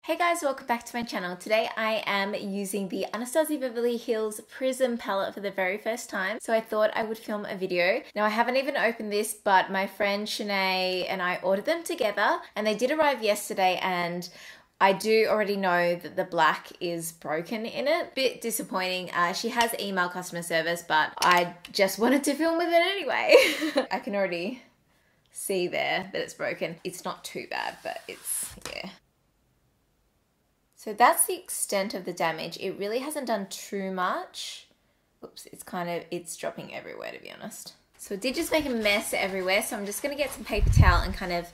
Hey guys, welcome back to my channel. Today I am using the Anastasia Beverly Hills Prism palette for the very first time, so I thought I would film a video. Now I haven't even opened this, but my friend Shanae and I ordered them together and they did arrive yesterday, and I do already know that the black is broken in it. Bit disappointing. She has email customer service, but I just wanted to film with it anyway. I can already see there that it's broken. It's not too bad, but it's, yeah. So that's the extent of the damage. It really hasn't done too much. Oops, it's dropping everywhere, to be honest. So it did just make a mess everywhere, so I'm just gonna get some paper towel and kind of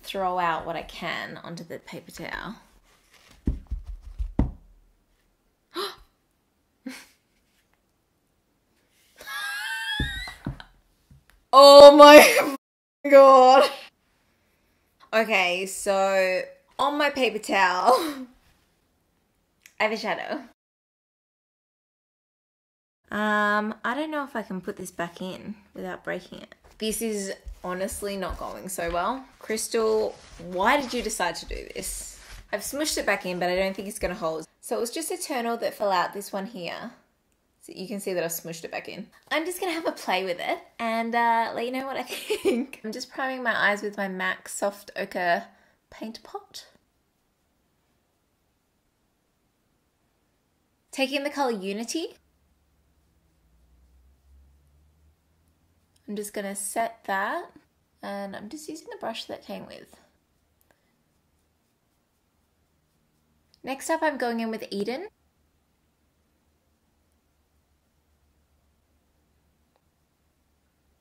throw out what I can onto the paper towel. Oh my god. Okay, so on my paper towel, I have a shadow. I don't know if I can put this back in without breaking it. This is honestly not going so well. Crystal, why did you decide to do this? I've smushed it back in, but I don't think it's gonna hold. So it was just Eternal that fell out, this one here. So you can see that I've smushed it back in. I'm just gonna have a play with it and let you know what I think. I'm just priming my eyes with my MAC Soft Ochre paint pot. Taking the color Unity. I'm just gonna set that, and I'm just using the brush that came with. Next up, I'm going in with Eden.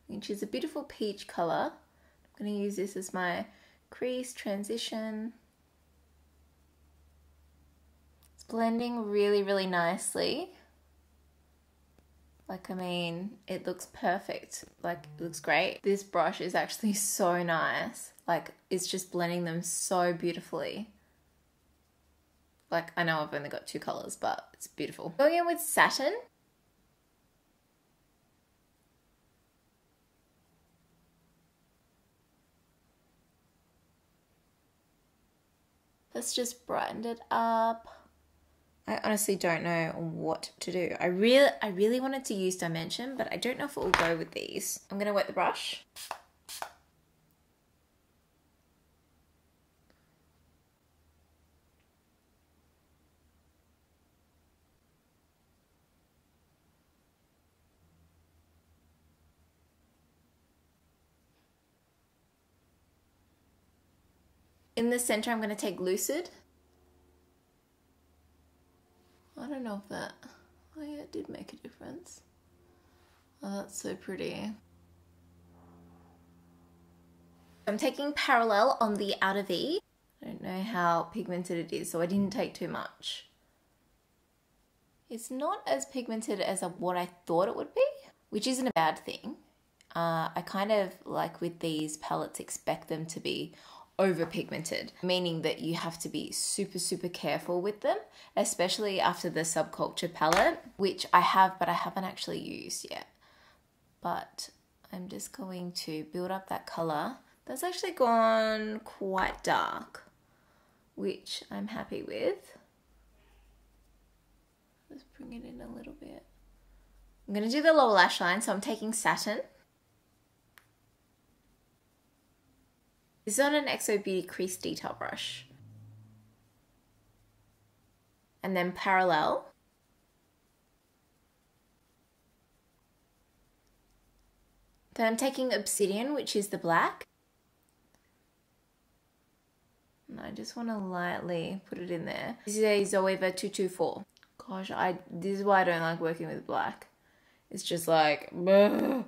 Which is a beautiful peach color. I'm gonna use this as my crease transition. It's blending really, really nicely. Like, I mean, it looks perfect. Like, it looks great. This brush is actually so nice. Like, it's just blending them so beautifully. Like, I know I've only got two colors, but it's beautiful. Going in with Satin. Let's just brighten it up. I honestly don't know what to do. I really wanted to use Dimension, but I don't know if it will go with these. I'm gonna wet the brush. In the center, I'm gonna take Lucid. I don't know if that, oh yeah, it did make a difference. Oh, that's so pretty. I'm taking Parallel on the outer V. I don't know how pigmented it is, so I didn't take too much. It's not as pigmented as what I thought it would be, which isn't a bad thing. I kind of, like with these palettes, expect them to be over pigmented, meaning that you have to be super, super careful with them, especially after the Subculture palette, which I have, but I haven't actually used yet. But I'm just going to build up that color. That's actually gone quite dark, which I'm happy with. Let's bring it in a little bit. I'm gonna do the lower lash line, so I'm taking Satin. This is on an XO Beauty crease detail brush. And then Parallel. Then I'm taking Obsidian, which is the black. And I just want to lightly put it in there. This is a Zoeva 224. Gosh, this is why I don't like working with black. It's just like, bleh.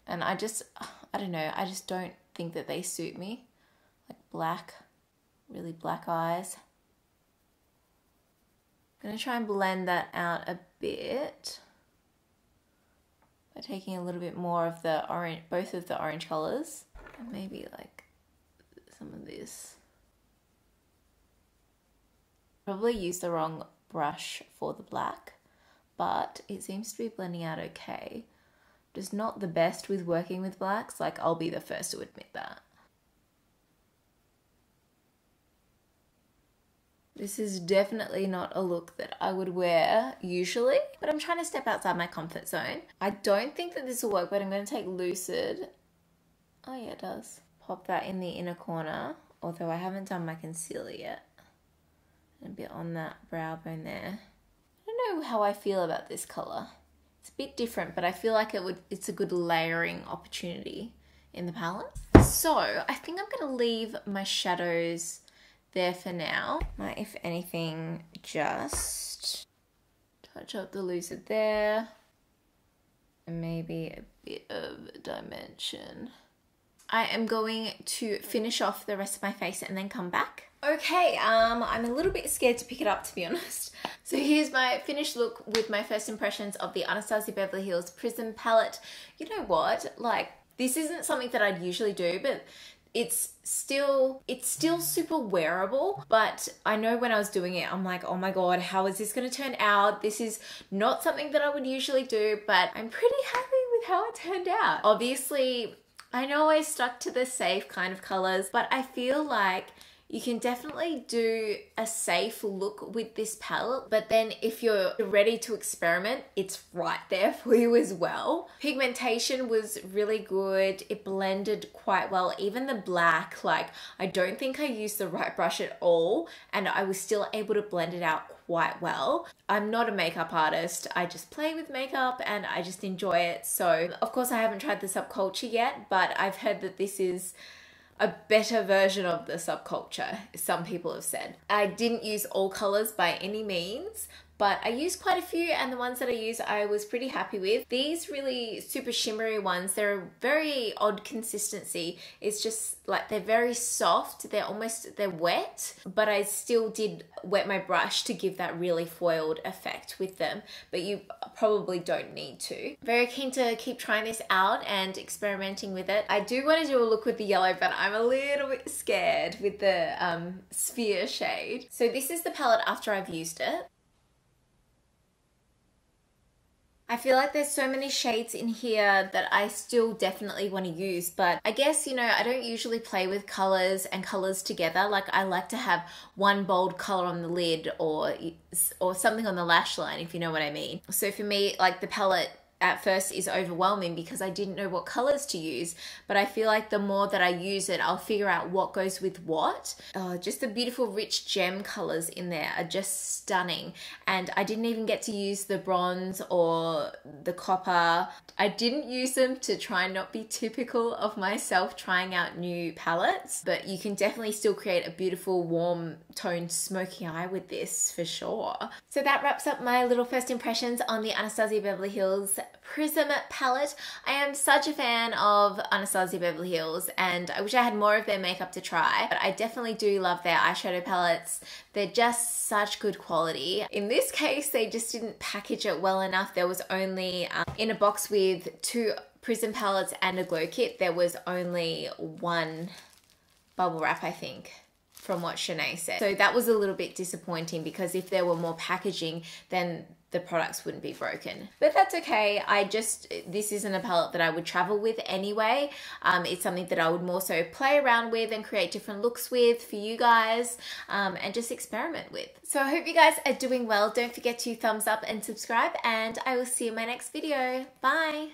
And I don't know, I just don't think that they suit me. Like black, really black eyes. I'm gonna try and blend that out a bit by taking a little bit more of the orange, both of the orange colors, and maybe like some of this. Probably used the wrong brush for the black, but it seems to be blending out okay. Just not the best with working with blacks, like I'll be the first to admit that. This is definitely not a look that I would wear usually, but I'm trying to step outside my comfort zone. I don't think that this will work, but I'm going to take Lucid. Oh yeah, it does. Pop that in the inner corner, although I haven't done my concealer yet. A bit on that brow bone there. I don't know how I feel about this color. It's a bit different, but I feel like it's a good layering opportunity in the palette. So I think I'm gonna leave my shadows there for now. Might, if anything, just touch up the Lucid there. And maybe a bit of dimension. I am going to finish off the rest of my face and then come back. Okay, I'm a little bit scared to pick it up, to be honest. So here's my finished look with my first impressions of the Anastasia Beverly Hills Prism palette. You know what? Like, this isn't something that I'd usually do, but it's still super wearable. But I know when I was doing it, I'm like, oh my God, how is this gonna turn out? This is not something that I would usually do, but I'm pretty happy with how it turned out. Obviously, I know I stuck to the safe kind of colors, but I feel like you can definitely do a safe look with this palette, but then if you're ready to experiment, it's right there for you as well. Pigmentation was really good. It blended quite well. Even the black, like, I don't think I used the right brush at all, and I was still able to blend it out quite well. I'm not a makeup artist. I just play with makeup and I just enjoy it. So of course I haven't tried the Subculture yet, but I've heard that this is a better version of the Subculture, some people have said. I didn't use all colors by any means, but I used quite a few, and the ones that I used I was pretty happy with. These really super shimmery ones, they're a very odd consistency. It's just like they're very soft, they're wet, but I still did wet my brush to give that really foiled effect with them, but you probably don't need to. Very keen to keep trying this out and experimenting with it. I do want to do a look with the yellow, but I'm a little bit scared with the sphere shade. So this is the palette after I've used it. I feel like there's so many shades in here that I still definitely want to use, but I guess, you know, I don't usually play with colors and colors together. Like, I like to have one bold color on the lid or something on the lash line, if you know what I mean. So for me, like, the palette at first is overwhelming because I didn't know what colors to use, but I feel like the more that I use it, I'll figure out what goes with what. Just the beautiful rich gem colors in there are just stunning. And I didn't even get to use the bronze or the copper. I didn't use them to try and not be typical of myself trying out new palettes, but you can definitely still create a beautiful warm toned smoky eye with this for sure. So that wraps up my little first impressions on the Anastasia Beverly Hills Prism palette. I am such a fan of Anastasia Beverly Hills, and I wish I had more of their makeup to try, but I definitely do love their eyeshadow palettes. They're just such good quality. In this case, they just didn't package it well enough. There was only, in a box with 2 Prism palettes and a glow kit, there was only 1 bubble wrap, I think, from what Shanae said. So that was a little bit disappointing, because if there were more packaging, then the products wouldn't be broken. But that's okay. This isn't a palette that I would travel with anyway. It's something that I would more so play around with and create different looks with for you guys, and just experiment with. So I hope you guys are doing well. Don't forget to thumbs up and subscribe, and I will see you in my next video. Bye.